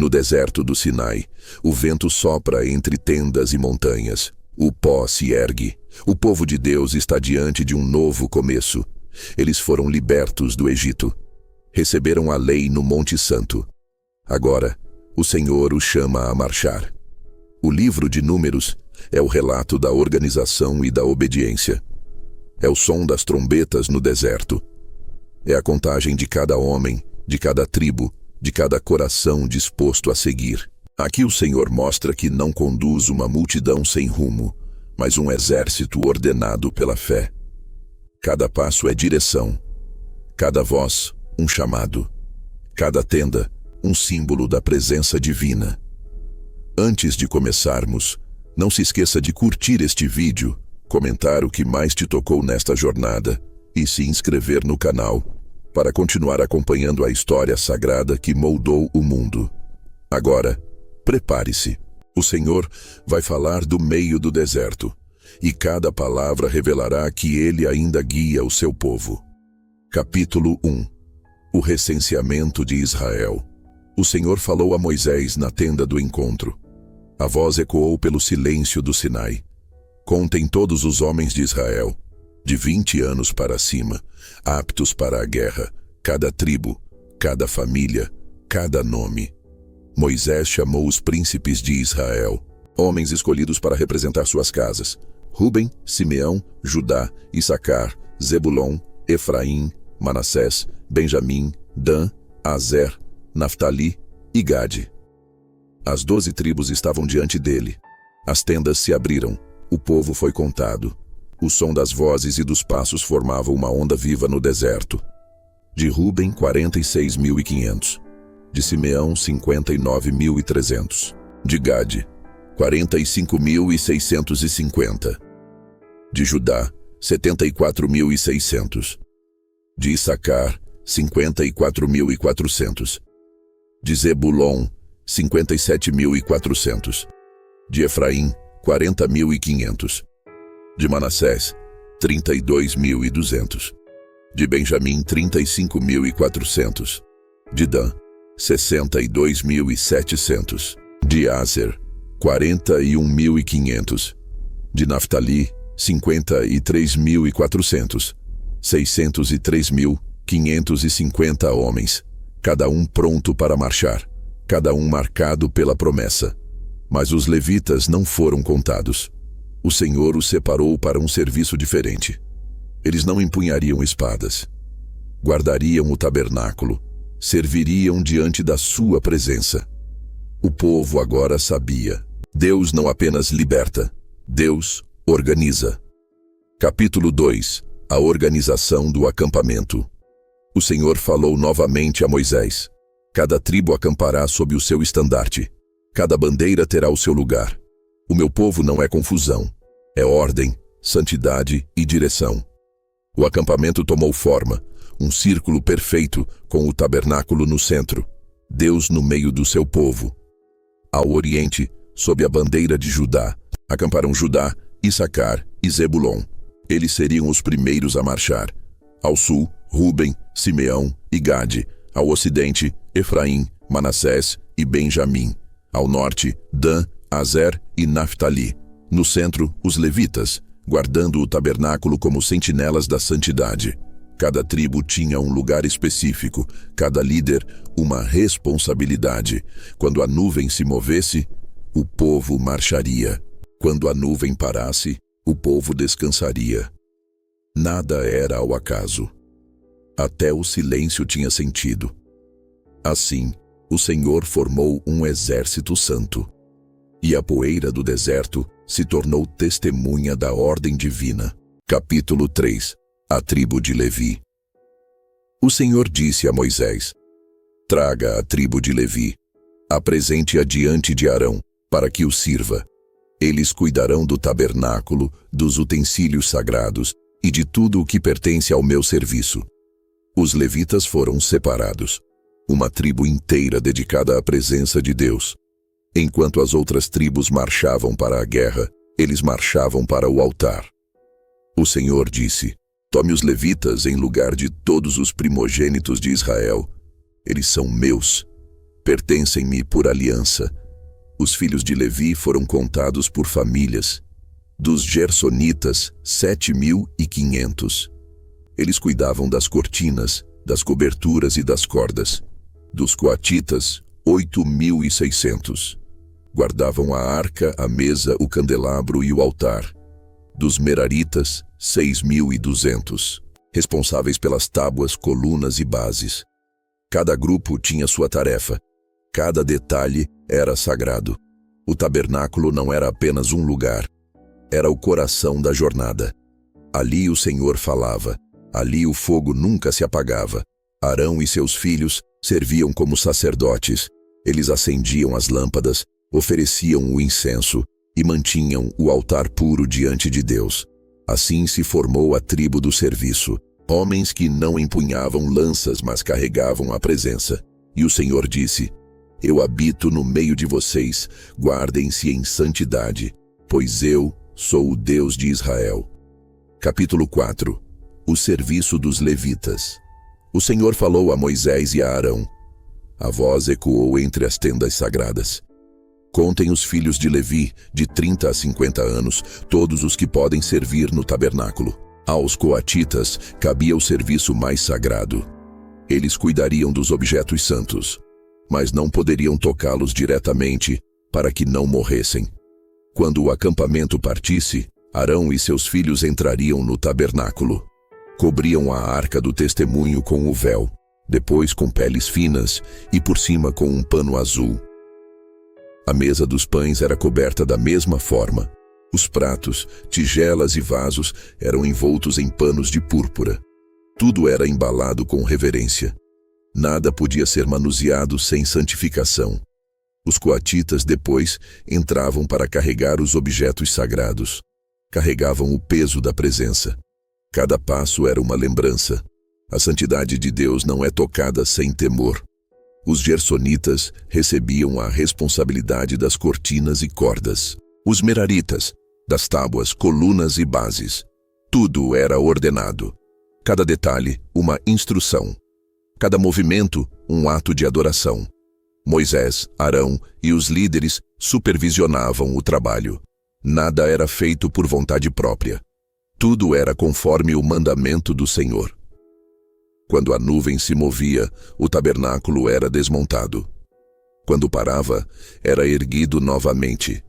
No deserto do Sinai, o vento sopra entre tendas e montanhas. O pó se ergue. O povo de Deus está diante de um novo começo. Eles foram libertos do Egito. Receberam a lei no Monte Santo. Agora, o Senhor os chama a marchar. O livro de Números é o relato da organização e da obediência. É o som das trombetas no deserto. É a contagem de cada homem, de cada tribo, de cada coração disposto a seguir. Aqui o Senhor mostra que não conduz uma multidão sem rumo, mas um exército ordenado pela fé. Cada passo é direção. Cada voz, um chamado. Cada tenda, um símbolo da presença divina. Antes de começarmos, não se esqueça de curtir este vídeo, comentar o que mais te tocou nesta jornada e se inscrever no canal para continuar acompanhando a história sagrada que moldou o mundo. Agora, prepare-se. O Senhor vai falar do meio do deserto, e cada palavra revelará que Ele ainda guia o seu povo. Capítulo 1. O recenseamento de Israel. O Senhor falou a Moisés na tenda do encontro. A voz ecoou pelo silêncio do Sinai. Contem todos os homens de Israel, de 20 anos para cima, aptos para a guerra, cada tribo, cada família, cada nome. Moisés chamou os príncipes de Israel, homens escolhidos para representar suas casas: Ruben, Simeão, Judá, Issacar, Zebulon, Efraim, Manassés, Benjamim, Dan, Azer, Naftali e Gade. As 12 tribos estavam diante dele. As tendas se abriram. O povo foi contado. O som das vozes e dos passos formava uma onda viva no deserto. De Ruben, 46.500. De Simeão, 59.300. De Gade, 45.650. De Judá, 74.600. De Issacar, 54.400. De Zebulon, 57.400. De Efraim, 40.500. De Manassés, 32.200. De Benjamim, 35.400. De Dan, 62.700. De Azer, 41.500. De Naftali, 53.400. 603.550 homens, cada um pronto para marchar, cada um marcado pela promessa. Mas os levitas não foram contados. O Senhor os separou para um serviço diferente. Eles não empunhariam espadas. Guardariam o tabernáculo. Serviriam diante da sua presença. O povo agora sabia. Deus não apenas liberta, Deus organiza. Capítulo 2. A organização do acampamento. O Senhor falou novamente a Moisés. Cada tribo acampará sob o seu estandarte. Cada bandeira terá o seu lugar. O meu povo não é confusão. É ordem, santidade e direção. O acampamento tomou forma, um círculo perfeito com o tabernáculo no centro, Deus no meio do seu povo. Ao oriente, sob a bandeira de Judá, acamparam Judá, Issacar e Zebulon. Eles seriam os primeiros a marchar. Ao sul, Ruben, Simeão e Gade. Ao ocidente, Efraim, Manassés e Benjamim. Ao norte, Dan, Azer e Naftali. No centro, os levitas, guardando o tabernáculo como sentinelas da santidade. Cada tribo tinha um lugar específico, cada líder uma responsabilidade. Quando a nuvem se movesse, o povo marcharia. Quando a nuvem parasse, o povo descansaria. Nada era ao acaso. Até o silêncio tinha sentido. Assim, o Senhor formou um exército santo. E a poeira do deserto se tornou testemunha da ordem divina. Capítulo 3. A tribo de Levi. O Senhor disse a Moisés: traga a tribo de Levi, apresente-a diante de Arão, para que o sirva. Eles cuidarão do tabernáculo, dos utensílios sagrados e de tudo o que pertence ao meu serviço. Os levitas foram separados, uma tribo inteira dedicada à presença de Deus. Enquanto as outras tribos marchavam para a guerra, eles marchavam para o altar. O Senhor disse: tome os levitas em lugar de todos os primogênitos de Israel. Eles são meus. pertencem-me por aliança. Os filhos de Levi foram contados por famílias. Dos Gersonitas, 7.500. Eles cuidavam das cortinas, das coberturas e das cordas. Dos Coatitas, 8.600. Guardavam a arca, a mesa, o candelabro e o altar. Dos Meraritas, 6.200. Responsáveis pelas tábuas, colunas e bases. Cada grupo tinha sua tarefa. Cada detalhe era sagrado. O tabernáculo não era apenas um lugar. Era o coração da jornada. Ali o Senhor falava. Ali o fogo nunca se apagava. Arão e seus filhos serviam como sacerdotes. Eles acendiam as lâmpadas, ofereciam o incenso e mantinham o altar puro diante de Deus. Assim se formou a tribo do serviço. Homens que não empunhavam lanças, mas carregavam a presença. E o Senhor disse: Eu habito no meio de vocês, guardem-se em santidade, pois eu sou o Deus de Israel. Capítulo 4. O serviço dos levitas. O Senhor falou a Moisés e a Arão. A voz ecoou entre as tendas sagradas. Contem os filhos de Levi, de 30 a 50 anos, todos os que podem servir no tabernáculo. Aos coatitas cabia o serviço mais sagrado. Eles cuidariam dos objetos santos, mas não poderiam tocá-los diretamente para que não morressem. Quando o acampamento partisse, Arão e seus filhos entrariam no tabernáculo. Cobriam a arca do testemunho com o véu, depois com peles finas e por cima com um pano azul. A mesa dos pães era coberta da mesma forma. Os pratos, tigelas e vasos eram envoltos em panos de púrpura. Tudo era embalado com reverência. Nada podia ser manuseado sem santificação. Os coatitas depois entravam para carregar os objetos sagrados. Carregavam o peso da presença. Cada passo era uma lembrança. A santidade de Deus não é tocada sem temor. Os gersonitas recebiam a responsabilidade das cortinas e cordas. Os meraritas, das tábuas, colunas e bases. Tudo era ordenado. Cada detalhe, uma instrução. Cada movimento, um ato de adoração. Moisés, Arão e os líderes supervisionavam o trabalho. Nada era feito por vontade própria. Tudo era conforme o mandamento do Senhor. Quando a nuvem se movia, o tabernáculo era desmontado. Quando parava, era erguido novamente.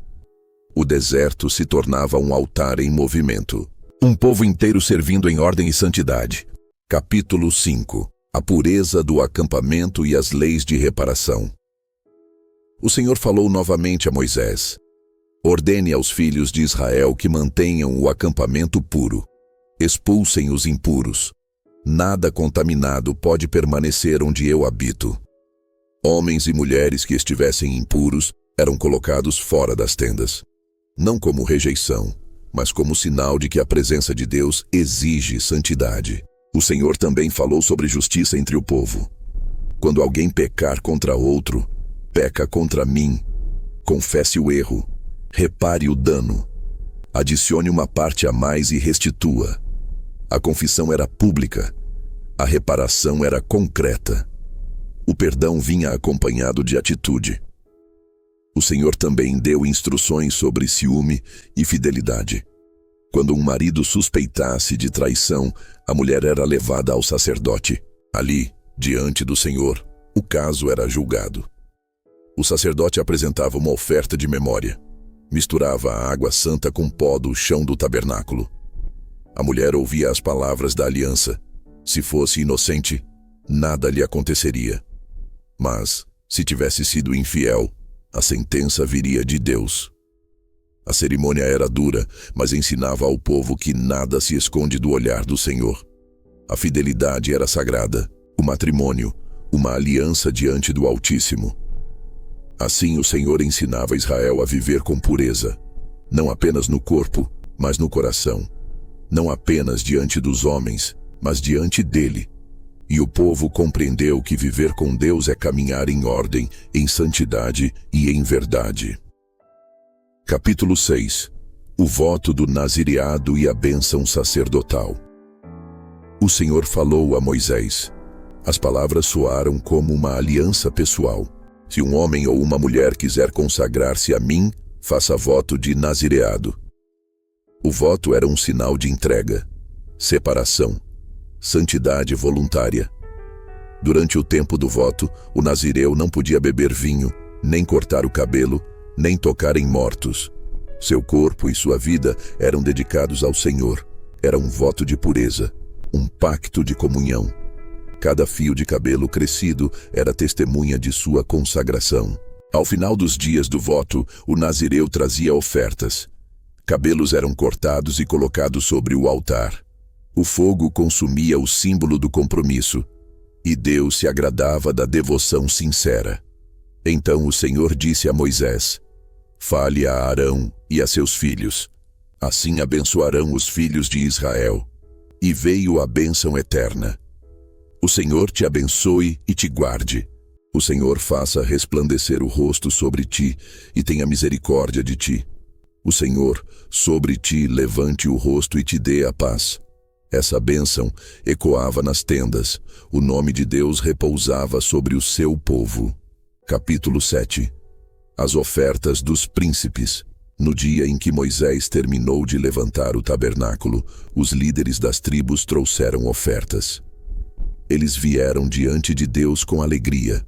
O deserto se tornava um altar em movimento. Um povo inteiro servindo em ordem e santidade. Capítulo 5. A pureza do acampamento e as leis de reparação. O Senhor falou novamente a Moisés: Ordene aos filhos de Israel que mantenham o acampamento puro. Expulsem os impuros. Nada contaminado pode permanecer onde eu habito. Homens e mulheres que estivessem impuros eram colocados fora das tendas. Não como rejeição, mas como sinal de que a presença de Deus exige santidade. O Senhor também falou sobre justiça entre o povo. Quando alguém pecar contra outro, peca contra mim. Confesse o erro. Repare o dano. Adicione uma parte a mais e restitua. A confissão era pública. A reparação era concreta. O perdão vinha acompanhado de atitude. O Senhor também deu instruções sobre ciúme e fidelidade. Quando um marido suspeitasse de traição, a mulher era levada ao sacerdote. Ali, diante do Senhor, o caso era julgado. O sacerdote apresentava uma oferta de memória. Misturava a água santa com pó do chão do tabernáculo. A mulher ouvia as palavras da aliança. Se fosse inocente, nada lhe aconteceria. Mas, se tivesse sido infiel, a sentença viria de Deus. A cerimônia era dura, mas ensinava ao povo que nada se esconde do olhar do Senhor. A fidelidade era sagrada, o matrimônio, uma aliança diante do Altíssimo. Assim o Senhor ensinava Israel a viver com pureza, não apenas no corpo, mas no coração. Não apenas diante dos homens, mas diante dele. E o povo compreendeu que viver com Deus é caminhar em ordem, em santidade e em verdade. Capítulo 6. O voto do nazireado e a bênção sacerdotal. O Senhor falou a Moisés. As palavras soaram como uma aliança pessoal. Se um homem ou uma mulher quiser consagrar-se a mim, faça voto de nazireado. O voto era um sinal de entrega, separação, santidade voluntária. Durante o tempo do voto, o nazireu não podia beber vinho, nem cortar o cabelo, nem tocar em mortos. Seu corpo e sua vida eram dedicados ao Senhor. Era um voto de pureza, um pacto de comunhão. Cada fio de cabelo crescido era testemunha de sua consagração. Ao final dos dias do voto, o nazireu trazia ofertas. Cabelos eram cortados e colocados sobre o altar. O fogo consumia o símbolo do compromisso, e Deus se agradava da devoção sincera. Então o Senhor disse a Moisés: fale a Arão e a seus filhos. Assim abençoarão os filhos de Israel. E veio a bênção eterna. O Senhor te abençoe e te guarde. O Senhor faça resplandecer o rosto sobre ti e tenha misericórdia de ti. O Senhor sobre ti levante o rosto e te dê a paz. Essa bênção ecoava nas tendas. O nome de Deus repousava sobre o seu povo. Capítulo 7. As ofertas dos príncipes. No dia em que Moisés terminou de levantar o tabernáculo, os líderes das tribos trouxeram ofertas. Eles vieram diante de Deus com alegria.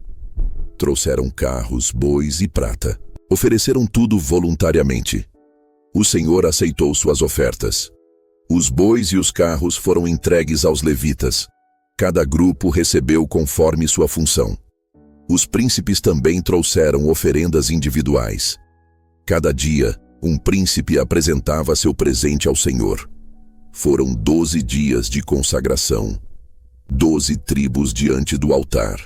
Trouxeram carros, bois e prata. Ofereceram tudo voluntariamente. O Senhor aceitou suas ofertas. Os bois e os carros foram entregues aos levitas. Cada grupo recebeu conforme sua função. Os príncipes também trouxeram oferendas individuais. Cada dia, um príncipe apresentava seu presente ao Senhor. Foram 12 dias de consagração. 12 tribos diante do altar.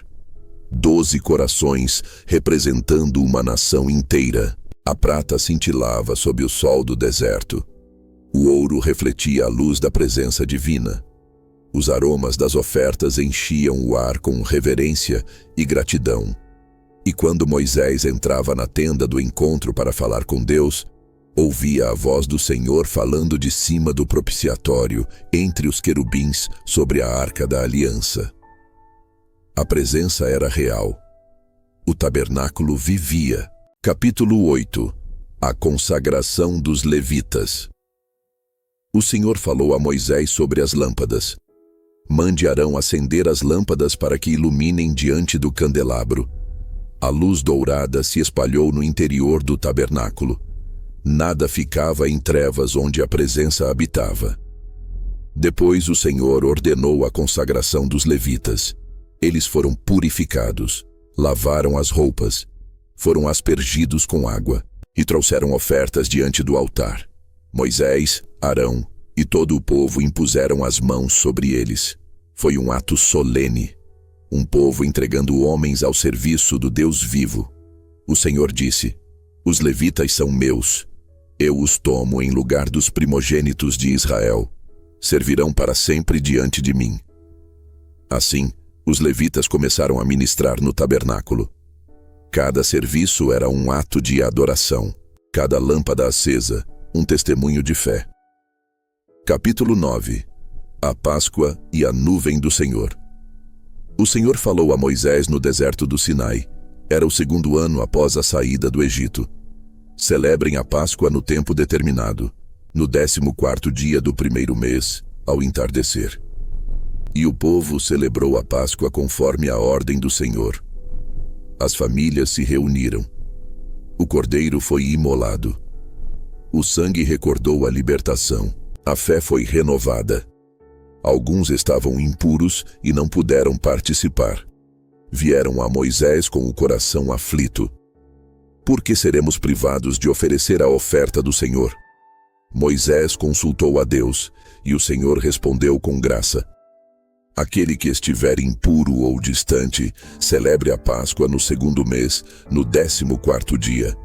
12 corações representando uma nação inteira. A prata cintilava sob o sol do deserto. O ouro refletia a luz da presença divina. Os aromas das ofertas enchiam o ar com reverência e gratidão. E quando Moisés entrava na tenda do encontro para falar com Deus, ouvia a voz do Senhor falando de cima do propiciatório, entre os querubins, sobre a arca da aliança. A presença era real. O tabernáculo vivia. Capítulo 8. A consagração dos levitas. O Senhor falou a Moisés sobre as lâmpadas. Mande Arão acender as lâmpadas para que iluminem diante do candelabro. A luz dourada se espalhou no interior do tabernáculo. Nada ficava em trevas onde a presença habitava. Depois o Senhor ordenou a consagração dos levitas. Eles foram purificados, lavaram as roupas, foram aspergidos com água e trouxeram ofertas diante do altar. Moisés, Arão e todo o povo impuseram as mãos sobre eles. Foi um ato solene, um povo entregando homens ao serviço do Deus vivo. O Senhor disse: os levitas são meus. Eu os tomo em lugar dos primogênitos de Israel. Servirão para sempre diante de mim. Assim, os levitas começaram a ministrar no tabernáculo. Cada serviço era um ato de adoração. Cada lâmpada acesa, um testemunho de fé. Capítulo 9. A Páscoa e a nuvem do Senhor. O Senhor falou a Moisés no deserto do Sinai. Era o 2º ano após a saída do Egito. Celebrem a Páscoa no tempo determinado, no 14º dia do 1º mês, ao entardecer. E o povo celebrou a Páscoa conforme a ordem do Senhor. As famílias se reuniram. O cordeiro foi imolado. O sangue recordou a libertação. A fé foi renovada. Alguns estavam impuros e não puderam participar. Vieram a Moisés com o coração aflito. Por que seremos privados de oferecer a oferta do Senhor? Moisés consultou a Deus, e o Senhor respondeu com graça: aquele que estiver impuro ou distante, celebre a Páscoa no 2º mês, no 14º dia.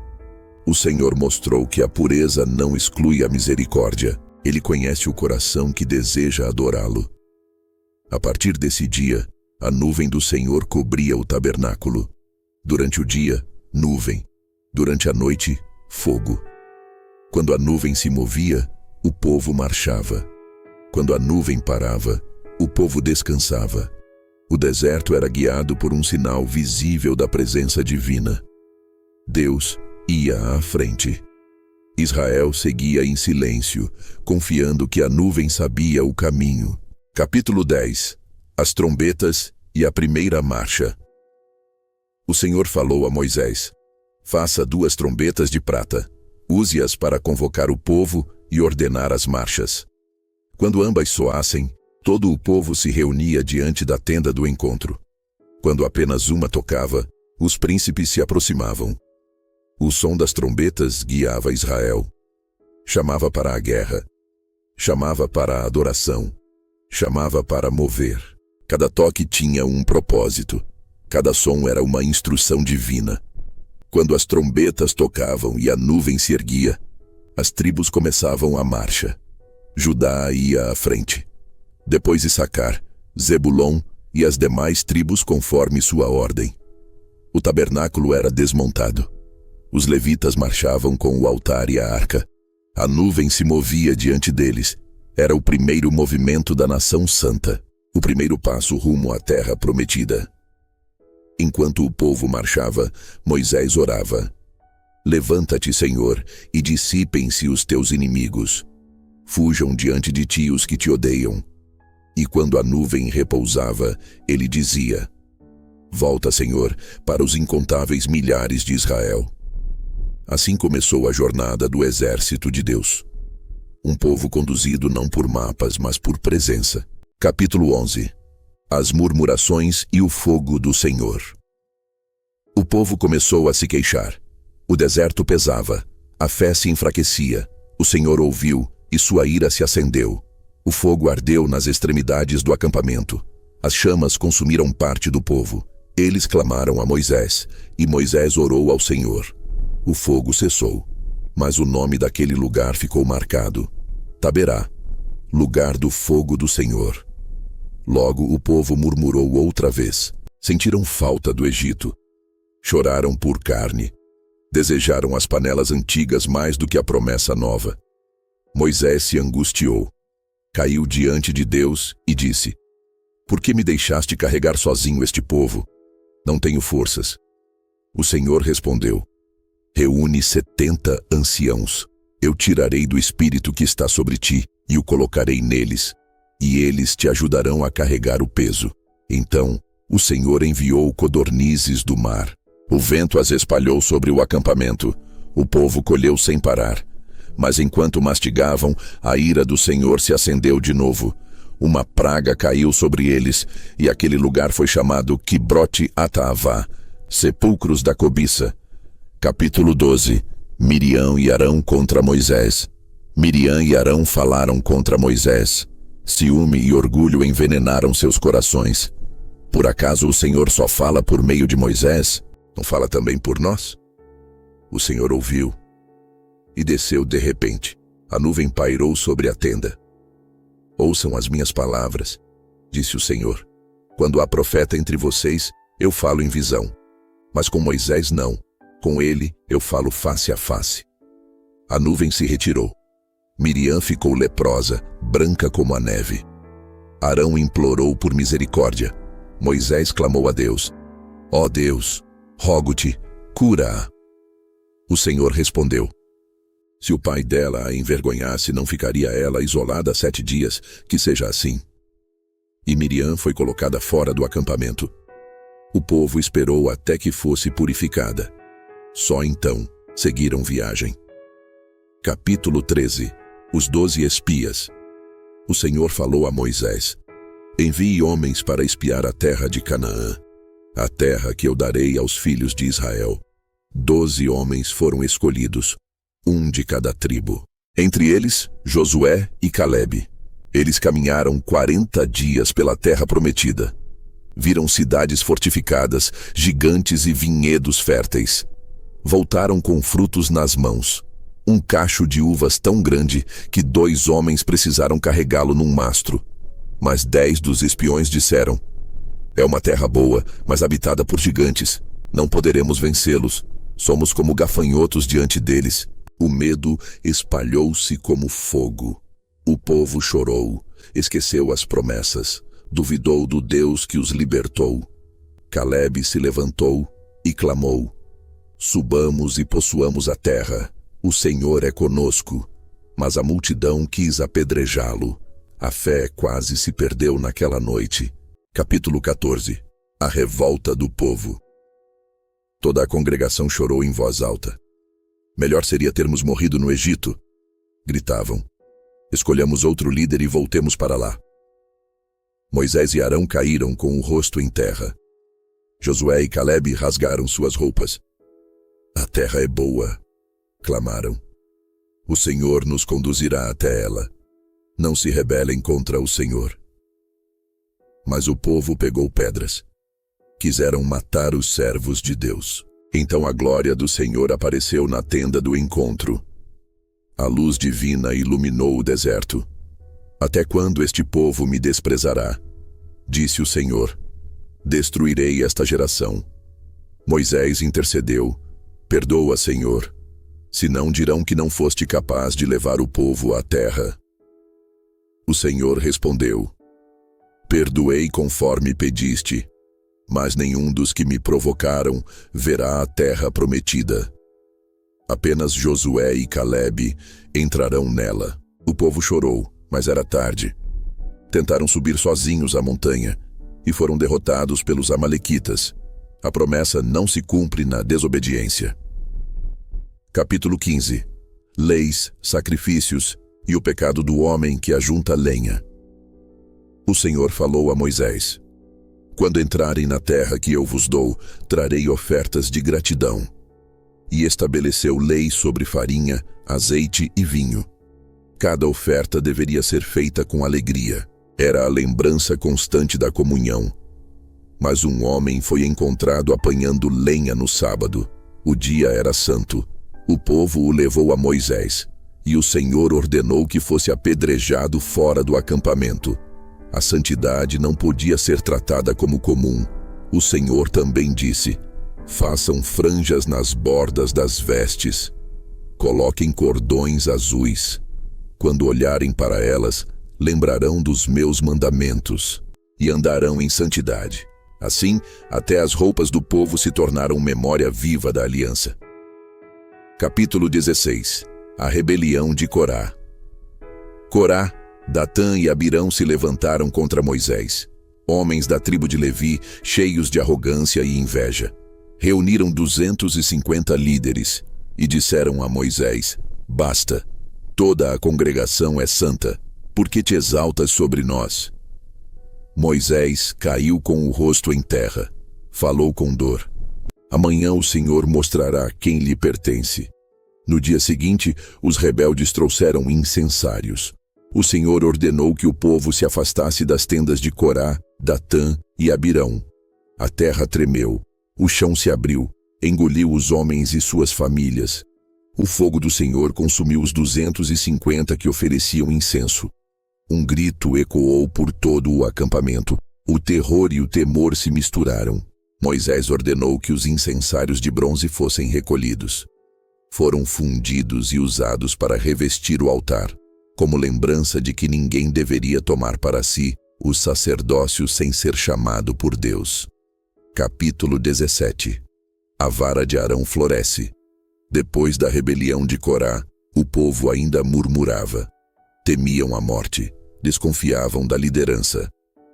O Senhor mostrou que a pureza não exclui a misericórdia. Ele conhece o coração que deseja adorá-lo. A partir desse dia, a nuvem do Senhor cobria o tabernáculo. Durante o dia, nuvem. Durante a noite, fogo. Quando a nuvem se movia, o povo marchava. Quando a nuvem parava, o povo descansava. O deserto era guiado por um sinal visível da presença divina. Deus ia à frente. Israel seguia em silêncio, confiando que a nuvem sabia o caminho. Capítulo 10. As trombetas e a primeira marcha. O Senhor falou a Moisés: faça 2 trombetas de prata. Use-as para convocar o povo e ordenar as marchas. Quando ambas soassem, todo o povo se reunia diante da tenda do encontro. Quando apenas uma tocava, os príncipes se aproximavam. O som das trombetas guiava Israel. Chamava para a guerra. Chamava para a adoração. Chamava para mover. Cada toque tinha um propósito. Cada som era uma instrução divina. Quando as trombetas tocavam e a nuvem se erguia, as tribos começavam a marcha. Judá ia à frente. Depois Issacar, Zebulon e as demais tribos conforme sua ordem. O tabernáculo era desmontado. Os levitas marchavam com o altar e a arca. A nuvem se movia diante deles. Era o primeiro movimento da nação santa, o primeiro passo rumo à terra prometida. Enquanto o povo marchava, Moisés orava: levanta-te, Senhor, e dissipem-se os teus inimigos. Fujam diante de ti os que te odeiam. E quando a nuvem repousava, ele dizia: volta, Senhor, para os incontáveis milhares de Israel. Assim começou a jornada do exército de Deus. Um povo conduzido não por mapas, mas por presença. Capítulo 11. As murmurações e o fogo do Senhor. O povo começou a se queixar. O deserto pesava. A fé se enfraquecia. O Senhor ouviu e sua ira se acendeu. O fogo ardeu nas extremidades do acampamento. As chamas consumiram parte do povo. Eles clamaram a Moisés, e Moisés orou ao Senhor. O fogo cessou, mas o nome daquele lugar ficou marcado: Taberá, lugar do fogo do Senhor. Logo o povo murmurou outra vez. Sentiram falta do Egito. Choraram por carne. Desejaram as panelas antigas mais do que a promessa nova. Moisés se angustiou. Caiu diante de Deus e disse: por que me deixaste carregar sozinho este povo? Não tenho forças. O Senhor respondeu: reúne 70 anciãos. Eu tirarei do espírito que está sobre ti e o colocarei neles, e eles te ajudarão a carregar o peso. Então o Senhor enviou codornizes do mar. O vento as espalhou sobre o acampamento. O povo colheu sem parar. Mas enquanto mastigavam, a ira do Senhor se acendeu de novo. Uma praga caiu sobre eles, e aquele lugar foi chamado Quibrote Ataavá, sepulcros da cobiça. Capítulo 12. Miriam e Arão contra Moisés. Miriam e Arão falaram contra Moisés. Ciúme e orgulho envenenaram seus corações. Por acaso o Senhor só fala por meio de Moisés? Não fala também por nós? O Senhor ouviu e desceu de repente. A nuvem pairou sobre a tenda. Ouçam as minhas palavras, disse o Senhor. Quando há profeta entre vocês, eu falo em visão. Mas com Moisés não. Com ele eu falo face a face. A nuvem se retirou. Miriam ficou leprosa, branca como a neve. Arão implorou por misericórdia. Moisés clamou a Deus: ó Deus, rogo-te, cura-a. O Senhor respondeu: se o pai dela a envergonhasse, não ficaria ela isolada 7 dias, que seja assim. E Miriam foi colocada fora do acampamento. O povo esperou até que fosse purificada. Só então seguiram viagem. Capítulo 13. Os 12 espias. O Senhor falou a Moisés: envie homens para espiar a terra de Canaã, a terra que eu darei aos filhos de Israel. 12 homens foram escolhidos, um de cada tribo. Entre eles, Josué e Calebe. Eles caminharam 40 dias pela terra prometida. Viram cidades fortificadas, gigantes e vinhedos férteis. Voltaram com frutos nas mãos. Um cacho de uvas tão grande que 2 homens precisaram carregá-lo num mastro. Mas 10 dos espiões disseram: é uma terra boa, mas habitada por gigantes. Não poderemos vencê-los. Somos como gafanhotos diante deles. O medo espalhou-se como fogo. O povo chorou, esqueceu as promessas. duvidou do Deus que os libertou. Calebe se levantou e clamou: subamos e possuamos a terra. O Senhor é conosco. Mas a multidão quis apedrejá-lo. A fé quase se perdeu naquela noite. Capítulo 14. A revolta do povo. Toda a congregação chorou em voz alta. Melhor seria termos morrido no Egito, gritavam. Escolhamos outro líder e voltemos para lá. Moisés e Arão caíram com o rosto em terra. Josué e Calebe rasgaram suas roupas. A terra é boa, clamaram. O Senhor nos conduzirá até ela. Não se rebelem contra o Senhor. Mas o povo pegou pedras. Quiseram matar os servos de Deus. Então a glória do Senhor apareceu na tenda do encontro. A luz divina iluminou o deserto. Até quando este povo me desprezará? Disse o Senhor. Destruirei esta geração. Moisés intercedeu. Perdoa, Senhor. Senão dirão que não foste capaz de levar o povo à terra. O Senhor respondeu: perdoei conforme pediste, mas nenhum dos que me provocaram verá a terra prometida. Apenas Josué e Calebe entrarão nela. O povo chorou, mas era tarde. Tentaram subir sozinhos a montanha e foram derrotados pelos amalequitas. A promessa não se cumpre na desobediência. Capítulo 15. Leis, sacrifícios e o pecado do homem que ajunta lenha. O Senhor falou a Moisés: quando entrarem na terra que eu vos dou, trarei ofertas de gratidão. E estabeleceu leis sobre farinha, azeite e vinho. Cada oferta deveria ser feita com alegria. Era a lembrança constante da comunhão. Mas um homem foi encontrado apanhando lenha no sábado. O dia era santo. O povo o levou a Moisés, e o Senhor ordenou que fosse apedrejado fora do acampamento. A santidade não podia ser tratada como comum. O Senhor também disse: façam franjas nas bordas das vestes. Coloquem cordões azuis. Quando olharem para elas, lembrarão dos meus mandamentos e andarão em santidade. Assim, até as roupas do povo se tornaram memória viva da aliança. Capítulo 16. A rebelião de Corá. Corá, Datã e Abirão se levantaram contra Moisés. Homens da tribo de Levi, cheios de arrogância e inveja. Reuniram 250 líderes e disseram a Moisés: basta, toda a congregação é santa, por que te exaltas sobre nós? Moisés caiu com o rosto em terra, falou com dor. Amanhã o Senhor mostrará quem lhe pertence. No dia seguinte, os rebeldes trouxeram incensários. O Senhor ordenou que o povo se afastasse das tendas de Corá, Datã e Abirão. A terra tremeu, o chão se abriu, engoliu os homens e suas famílias. O fogo do Senhor consumiu os 250 que ofereciam incenso. Um grito ecoou por todo o acampamento. O terror e o temor se misturaram. Moisés ordenou que os incensários de bronze fossem recolhidos. Foram fundidos e usados para revestir o altar, como lembrança de que ninguém deveria tomar para si o sacerdócio sem ser chamado por Deus. Capítulo 17. A vara de Arão floresce. Depois da rebelião de Corá, o povo ainda murmurava. Temiam a morte, desconfiavam da liderança.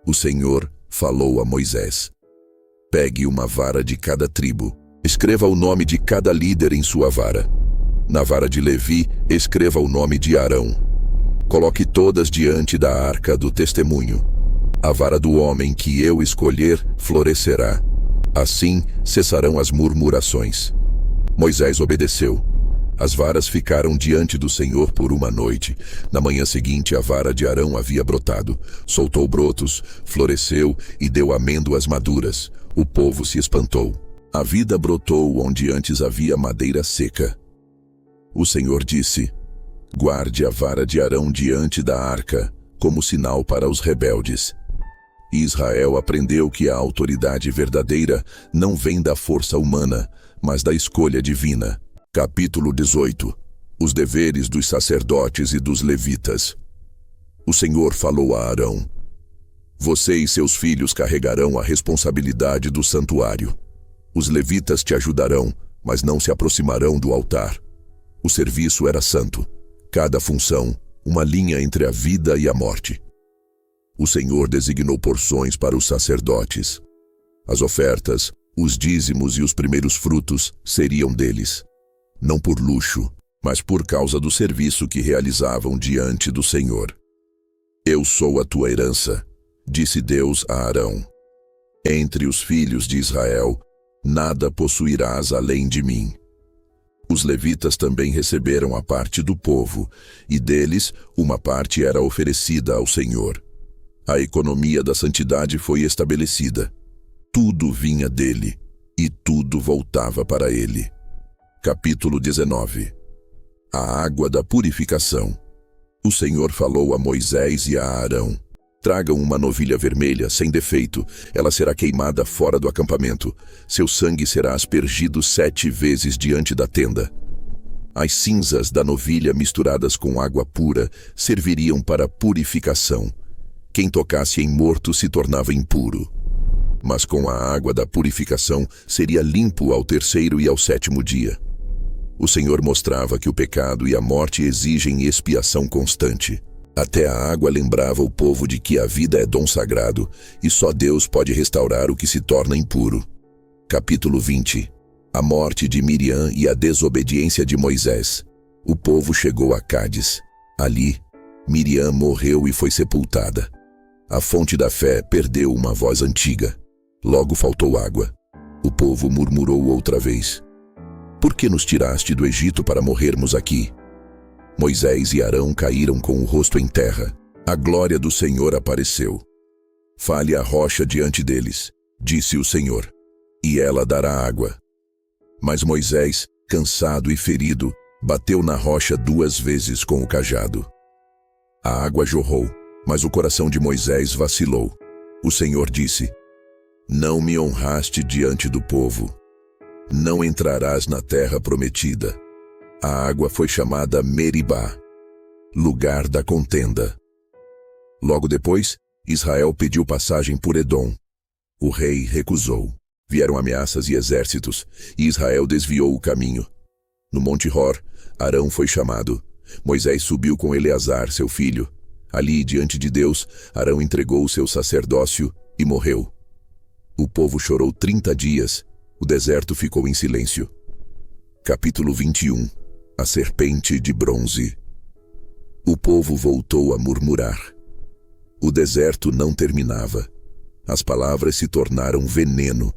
O Senhor falou a Moisés: pegue uma vara de cada tribo, escreva o nome de cada líder em sua vara. Na vara de Levi, escreva o nome de Arão. Coloque todas diante da arca do testemunho. A vara do homem que eu escolher florescerá. Assim cessarão as murmurações. Moisés obedeceu. As varas ficaram diante do Senhor por uma noite. Na manhã seguinte, a vara de Arão havia brotado. Soltou brotos, floresceu e deu amêndoas maduras. O povo se espantou. A vida brotou onde antes havia madeira seca. O Senhor disse: guarde a vara de Arão diante da arca, como sinal para os rebeldes. Israel aprendeu que a autoridade verdadeira não vem da força humana, mas da escolha divina. Capítulo 18. Os deveres dos sacerdotes e dos levitas. O Senhor falou a Arão: Você e seus filhos carregarão a responsabilidade do santuário. Os levitas te ajudarão, mas não se aproximarão do altar. O serviço era santo. Cada função, uma linha entre a vida e a morte. O Senhor designou porções para os sacerdotes. As ofertas, os dízimos e os primeiros frutos seriam deles. Não por luxo, mas por causa do serviço que realizavam diante do Senhor. Eu sou a tua herança, disse Deus a Arão. Entre os filhos de Israel, nada possuirás além de mim. Os levitas também receberam a parte do povo, e deles uma parte era oferecida ao Senhor. A economia da santidade foi estabelecida. Tudo vinha dele, e tudo voltava para ele. Capítulo 19. A água da purificação. O Senhor falou a Moisés e a Arão: tragam uma novilha vermelha, sem defeito. Ela será queimada fora do acampamento. Seu sangue será aspergido 7 vezes diante da tenda. As cinzas da novilha misturadas com água pura serviriam para purificação. Quem tocasse em morto se tornava impuro. Mas com a água da purificação seria limpo ao 3º e ao 7º dia. O Senhor mostrava que o pecado e a morte exigem expiação constante. Até a água lembrava o povo de que a vida é dom sagrado e só Deus pode restaurar o que se torna impuro. Capítulo 20. A morte de Miriam e a desobediência de Moisés. O povo chegou a Cádiz. Ali, Miriam morreu e foi sepultada. A fonte da fé perdeu uma voz antiga. Logo faltou água. O povo murmurou outra vez: por que nos tiraste do Egito para morrermos aqui? Moisés e Arão caíram com o rosto em terra. A glória do Senhor apareceu. Fale a rocha diante deles, disse o Senhor, e ela dará água. Mas Moisés, cansado e ferido, bateu na rocha 2 vezes com o cajado. A água jorrou, mas o coração de Moisés vacilou. O Senhor disse: não me honraste diante do povo. Não entrarás na terra prometida. A água foi chamada Meribá, lugar da contenda. Logo depois, Israel pediu passagem por Edom. O rei recusou. Vieram ameaças e exércitos, e Israel desviou o caminho. No Monte Hor, Arão foi chamado. Moisés subiu com Eleazar, seu filho. Ali, diante de Deus, Arão entregou o seu sacerdócio e morreu. O povo chorou 30 dias. O deserto ficou em silêncio. Capítulo 21. A serpente de bronze. O povo voltou a murmurar. O deserto não terminava. As palavras se tornaram veneno.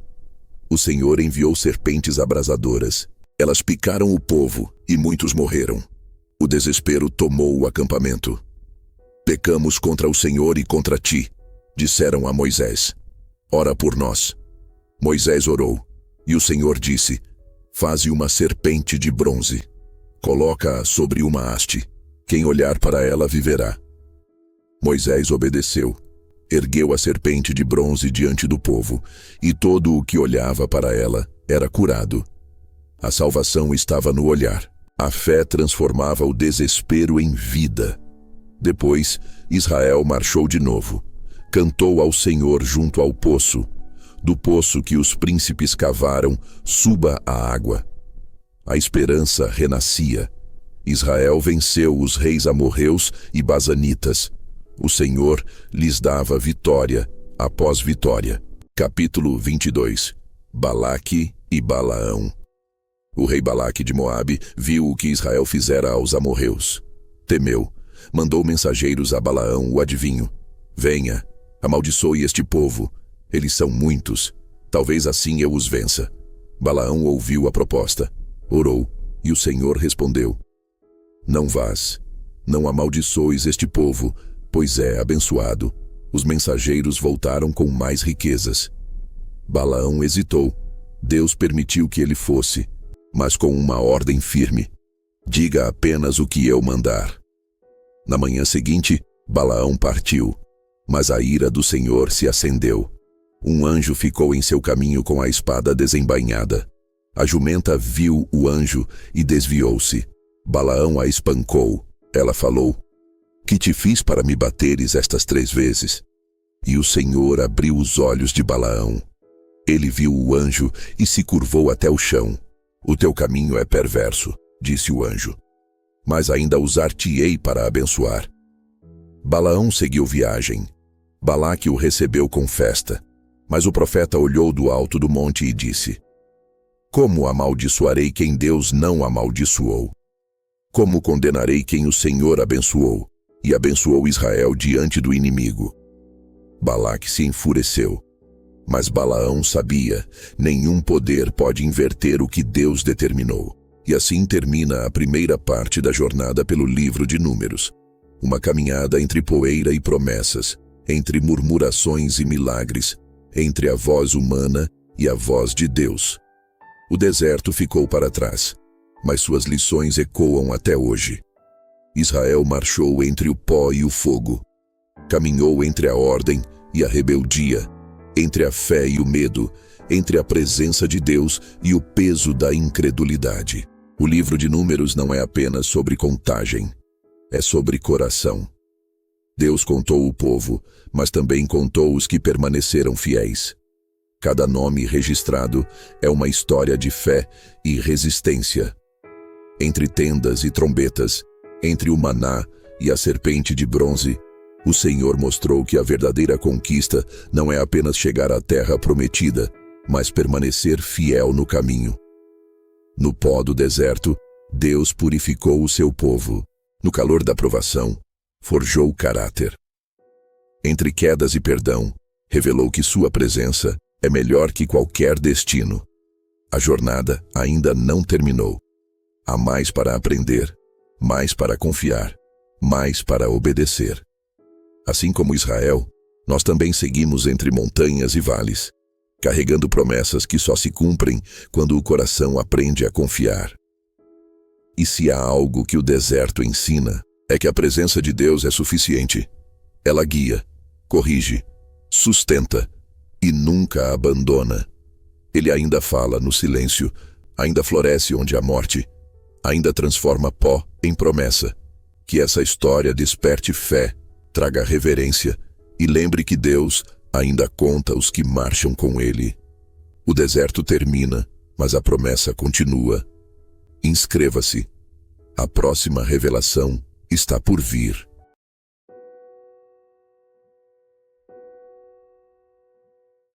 O Senhor enviou serpentes abrasadoras. Elas picaram o povo e muitos morreram. O desespero tomou o acampamento. Pecamos contra o Senhor e contra ti, disseram a Moisés. Ora por nós. Moisés orou, e o Senhor disse: faze uma serpente de bronze. Coloca-a sobre uma haste. Quem olhar para ela viverá. Moisés obedeceu. Ergueu a serpente de bronze diante do povo, e todo o que olhava para ela era curado. A salvação estava no olhar. A fé transformava o desespero em vida. Depois, Israel marchou de novo. Cantou ao Senhor junto ao poço. Do poço que os príncipes cavaram, suba a água. A esperança renascia. Israel venceu os reis amorreus e basanitas. O Senhor lhes dava vitória após vitória. Capítulo 22. Balaque e Balaão. O rei Balaque de Moabe viu o que Israel fizera aos amorreus. Temeu. Mandou mensageiros a Balaão, o adivinho. Venha, amaldiçoe este povo. Eles são muitos. Talvez assim eu os vença. Balaão ouviu a proposta. Orou, e o Senhor respondeu: não vás. Não amaldiçoes este povo, pois é abençoado. Os mensageiros voltaram com mais riquezas. Balaão hesitou. Deus permitiu que ele fosse, mas com uma ordem firme: diga apenas o que eu mandar. Na manhã seguinte, Balaão partiu, mas a ira do Senhor se acendeu. Um anjo ficou em seu caminho com a espada desembainhada. A jumenta viu o anjo e desviou-se. Balaão a espancou. Ela falou: que te fiz para me bateres estas 3 vezes? E o Senhor abriu os olhos de Balaão. Ele viu o anjo e se curvou até o chão. O teu caminho é perverso, disse o anjo, mas ainda usar-te-ei para abençoar. Balaão seguiu viagem. Balaque o recebeu com festa. Mas o profeta olhou do alto do monte e disse: Como amaldiçoarei quem Deus não amaldiçoou? Como condenarei quem o Senhor abençoou, e abençoou Israel diante do inimigo? Balaque se enfureceu. Mas Balaão sabia, nenhum poder pode inverter o que Deus determinou. E assim termina a primeira parte da jornada pelo livro de Números. Uma caminhada entre poeira e promessas, entre murmurações e milagres, entre a voz humana e a voz de Deus. O deserto ficou para trás, mas suas lições ecoam até hoje. Israel marchou entre o pó e o fogo, caminhou entre a ordem e a rebeldia, entre a fé e o medo, entre a presença de Deus e o peso da incredulidade. O livro de Números não é apenas sobre contagem, é sobre coração. Deus contou o povo, mas também contou os que permaneceram fiéis. Cada nome registrado é uma história de fé e resistência. Entre tendas e trombetas, entre o maná e a serpente de bronze, o Senhor mostrou que a verdadeira conquista não é apenas chegar à terra prometida, mas permanecer fiel no caminho. No pó do deserto, Deus purificou o seu povo. No calor da provação, forjou o caráter. Entre quedas e perdão, revelou que sua presença é melhor que qualquer destino. A jornada ainda não terminou. Há mais para aprender, mais para confiar, mais para obedecer. Assim como Israel, nós também seguimos entre montanhas e vales, carregando promessas que só se cumprem quando o coração aprende a confiar. E se há algo que o deserto ensina, é que a presença de Deus é suficiente. Ela guia, corrige, sustenta e nunca abandona. Ele ainda fala no silêncio, ainda floresce onde há morte, ainda transforma pó em promessa. Que essa história desperte fé, traga reverência e lembre que Deus ainda conta os que marcham com Ele. O deserto termina, mas a promessa continua. Inscreva-se. A próxima revelação está por vir.